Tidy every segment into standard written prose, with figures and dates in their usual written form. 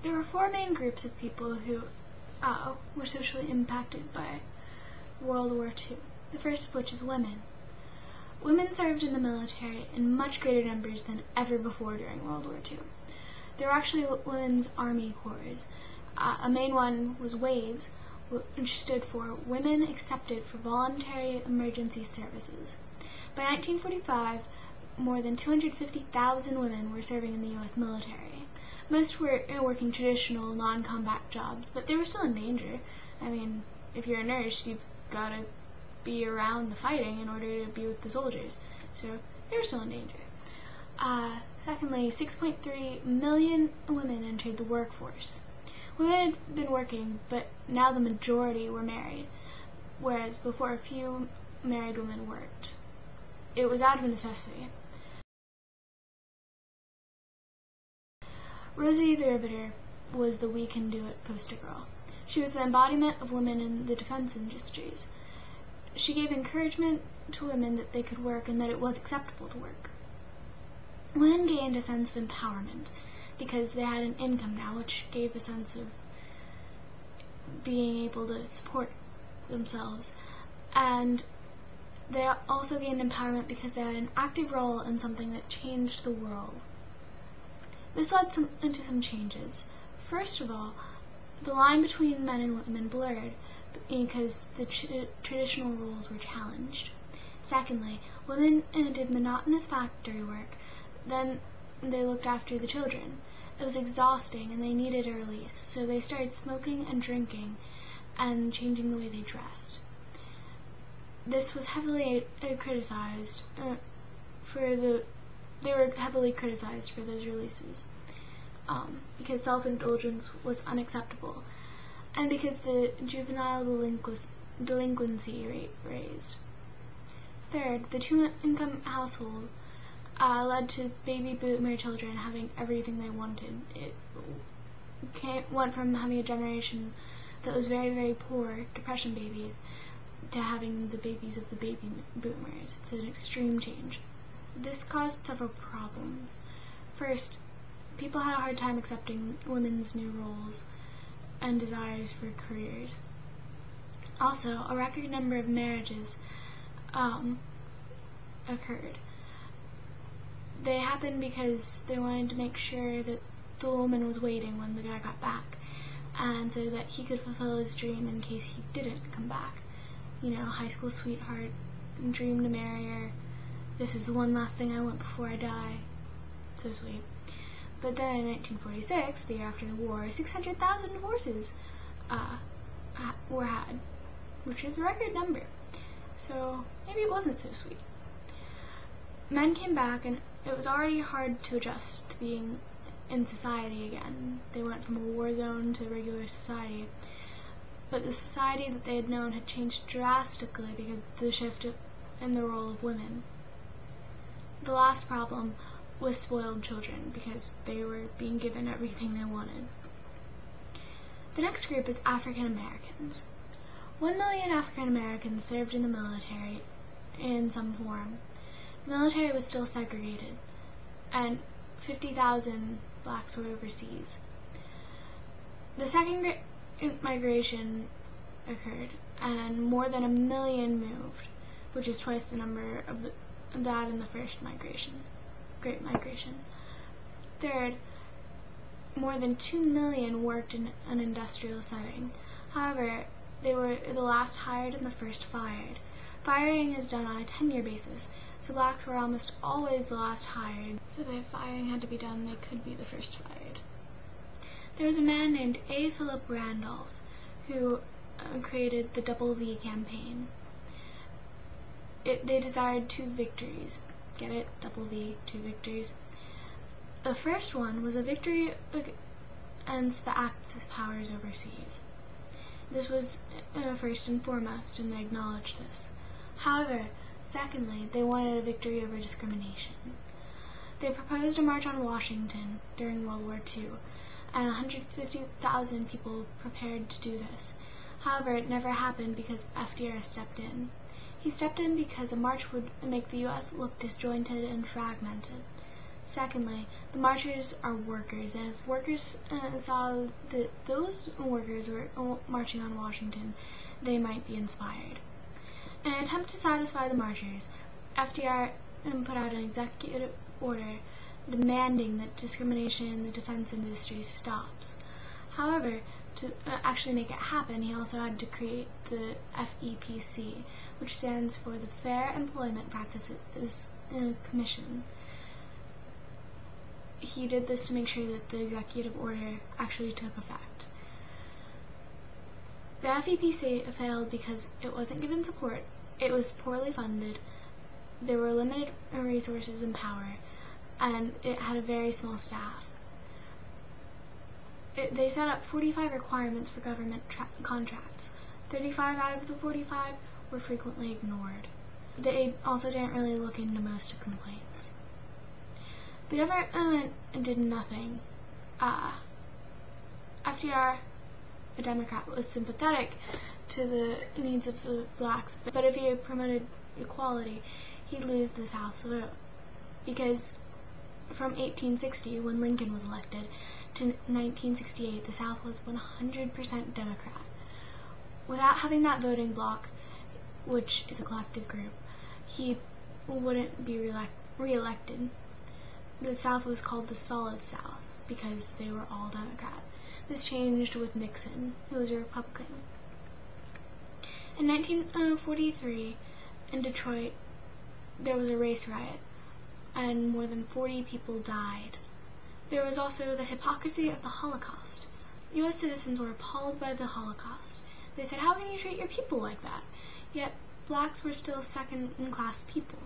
There were four main groups of people who were socially impacted by World War II. The first of which is women. Women served in the military in much greater numbers than ever before during World War II. There were actually women's army corps. A main one was WAVES, which stood for Women Accepted for Voluntary Emergency Services. By 1945, more than 250,000 women were serving in the U.S. military. Most were working traditional non-combat jobs, but they were still in danger. I mean, if you're a nurse, you've got to be around the fighting in order to be with the soldiers. So they were still in danger. Secondly, 6.3 million women entered the workforce. Women had been working, but now the majority were married, whereas before a few married women worked. It was out of necessity. Rosie the Riveter was the we can do it poster girl. She was the embodiment of women in the defense industries. She gave encouragement to women that they could work and that it was acceptable to work. Women gained a sense of empowerment because they had an income now, which gave a sense of being able to support themselves. And they also gained empowerment because they had an active role in something that changed the world. This led into some changes. First of all, the line between men and women blurred because the traditional roles were challenged. Secondly, women did monotonous factory work, then they looked after the children. It was exhausting and they needed a release, so they started smoking and drinking and changing the way they dressed. This was heavily criticized they were heavily criticized for those releases because self-indulgence was unacceptable and because the juvenile delinquency rate raised. Third, the two-income household led to baby boomer children having everything they wanted. It went from having a generation that was very, very poor, depression babies, to having the babies of the baby boomers. It's an extreme change. This caused several problems. First, people had a hard time accepting women's new roles and desires for careers. Also, a record number of marriages occurred. They happened because they wanted to make sure that the woman was waiting when the guy got back, and so that he could fulfill his dream in case he didn't come back. You know, high school sweetheart, dream to marry her. This is the one last thing I want before I die. So sweet. But then in 1946, the year after the war, 600,000 divorces were had, which is a record number. So maybe it wasn't so sweet. Men came back, and it was already hard to adjust to being in society again. They went from a war zone to regular society. But the society that they had known had changed drastically because of the shift in the role of women. The last problem was spoiled children because they were being given everything they wanted. The next group is African Americans. 1 million African Americans served in the military in some form. The military was still segregated, and 50,000 blacks were overseas. The second great migration occurred, and more than 1 million moved, which is twice the number of that in the first Great Migration. Third, more than 2 million worked in an industrial setting. However, they were the last hired and the first fired. Firing is done on a 10-year basis, so blacks were almost always the last hired, so if firing had to be done, they could be the first fired. There was a man named A. Philip Randolph who created the Double V campaign. They desired 2 victories. Get it? Double V, 2 victories. The first one was a victory against the Axis powers overseas. This was first and foremost, and they acknowledged this. However, secondly, they wanted a victory over discrimination. They proposed a march on Washington during World War II, and 150,000 people prepared to do this. However, it never happened because FDR stepped in. He stepped in because a march would make the U.S. look disjointed and fragmented. Secondly, the marchers are workers, and if workers saw that those workers were marching on Washington, they might be inspired. In an attempt to satisfy the marchers, FDR put out an executive order demanding that discrimination in the defense industry stops. However, to actually make it happen, he also had to create the FEPC, which stands for the Fair Employment Practices Commission. He did this to make sure that the executive order actually took effect. The FEPC failed because it wasn't given support, it was poorly funded, there were limited resources and power, and it had a very small staff. They set up 45 requirements for government contracts. 35 out of the 45 were frequently ignored. They also didn't really look into most complaints. The government did nothing. FDR, a Democrat, was sympathetic to the needs of the blacks, but if he promoted equality, he'd lose the South's vote. Because from 1860, when Lincoln was elected, to 1968, the South was 100% Democrat. Without having that voting bloc, which is a collective group, he wouldn't be re-elected. The South was called the Solid South because they were all Democrat. This changed with Nixon, who was a Republican. In 1943, in Detroit, there was a race riot, and more than 40 people died. There was also the hypocrisy of the Holocaust. U.S. citizens were appalled by the Holocaust. They said, how can you treat your people like that? Yet, blacks were still second-class people.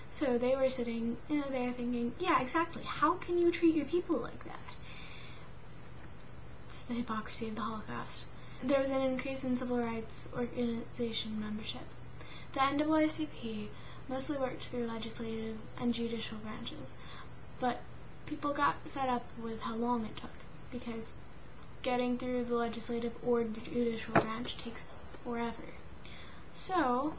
So they were sitting there thinking, yeah, exactly, how can you treat your people like that? It's the hypocrisy of the Holocaust. There was an increase in civil rights organization membership. The NAACP mostly worked through legislative and judicial branches, but people got fed up with how long it took, because getting through the legislative or judicial branch takes forever. So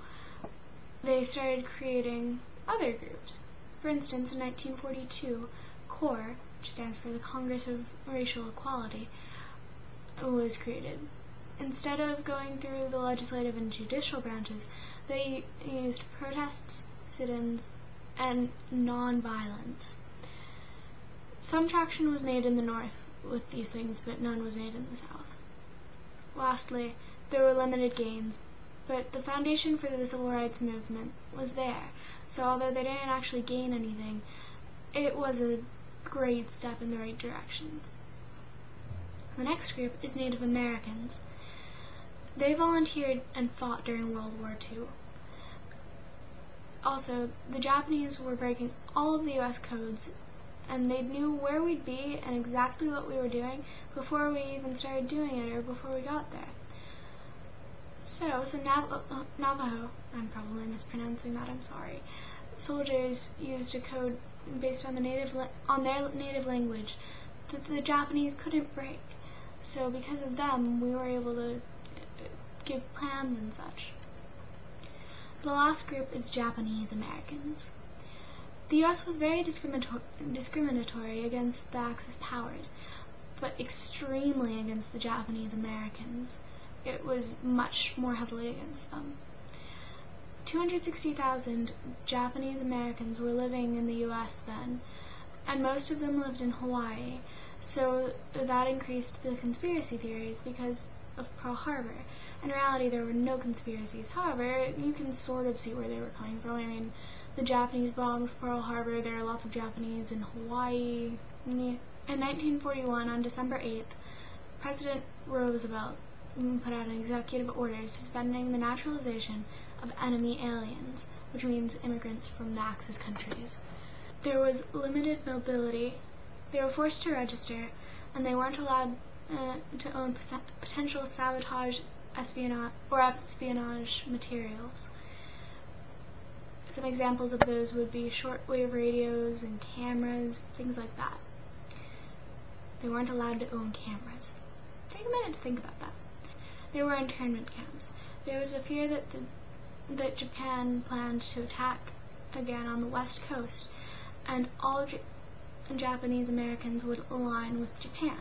they started creating other groups. For instance, in 1942, CORE, which stands for the Congress of Racial Equality, was created. Instead of going through the legislative and judicial branches, they used protests, sit-ins, and non-violence. Some traction was made in the North with these things, but none was made in the South. Lastly, there were limited gains, but the foundation for the civil rights movement was there, so although they didn't actually gain anything, it was a great step in the right direction. The next group is Native Americans. They volunteered and fought during World War II. Also, the Japanese were breaking all of the U.S. codes, and they knew where we'd be and exactly what we were doing before we even started doing it or before we got there. So Navajo, I'm probably mispronouncing that, I'm sorry, soldiers used a code based on their native language that the Japanese couldn't break. So because of them, we were able to give plans and such. The last group is Japanese Americans. The U.S. was very discriminatory against the Axis powers, but extremely against the Japanese Americans. It was much more heavily against them. 260,000 Japanese Americans were living in the U.S. then, and most of them lived in Hawaii, so that increased the conspiracy theories because of Pearl Harbor. In reality, there were no conspiracies. However, you can sort of see where they were coming from. I mean, the Japanese bombed Pearl Harbor, there are lots of Japanese in Hawaii. In 1941, on December 8th, President Roosevelt put out an executive order suspending the naturalization of enemy aliens, which means immigrants from the Axis countries. There was limited mobility, they were forced to register, and they weren't allowed to own potential sabotage, espionage materials. Some examples of those would be shortwave radios and cameras, things like that. They weren't allowed to own cameras. Take a minute to think about that. There were internment camps. There was a fear that Japan planned to attack again on the west coast, and all Japanese Americans would align with Japan.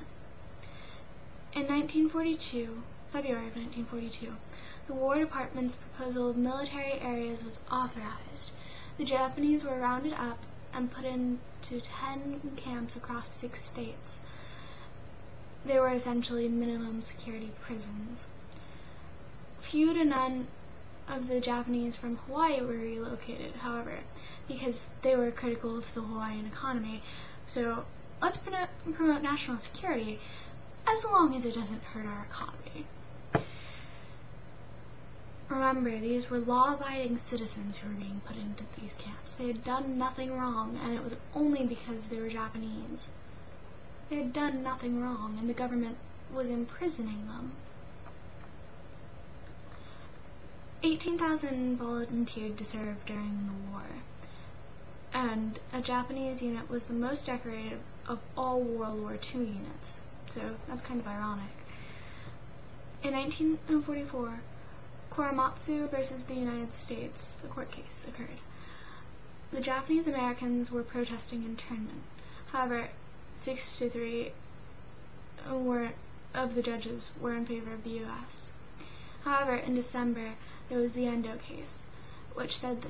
In February of 1942, the War Department's proposal of military areas was authorized. The Japanese were rounded up and put into 10 camps across 6 states. They were essentially minimum security prisons. Few to none of the Japanese from Hawaii were relocated, however, because they were critical to the Hawaiian economy. So let's promote national security as long as it doesn't hurt our economy. Remember, these were law-abiding citizens who were being put into these camps. They had done nothing wrong, and it was only because they were Japanese. They had done nothing wrong, and the government was imprisoning them. 18,000 volunteered to serve during the war, and a Japanese unit was the most decorated of all World War II units, so that's kind of ironic. In 1944, Korematsu versus the United States, a court case, occurred. The Japanese Americans were protesting internment. However, 6-3 of the judges were in favor of the U.S. However, in December, there was the Endo case, which said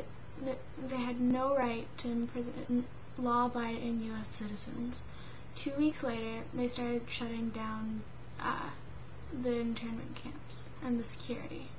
that they had no right to imprison law-abiding U.S. citizens. 2 weeks later, they started shutting down the internment camps and the security.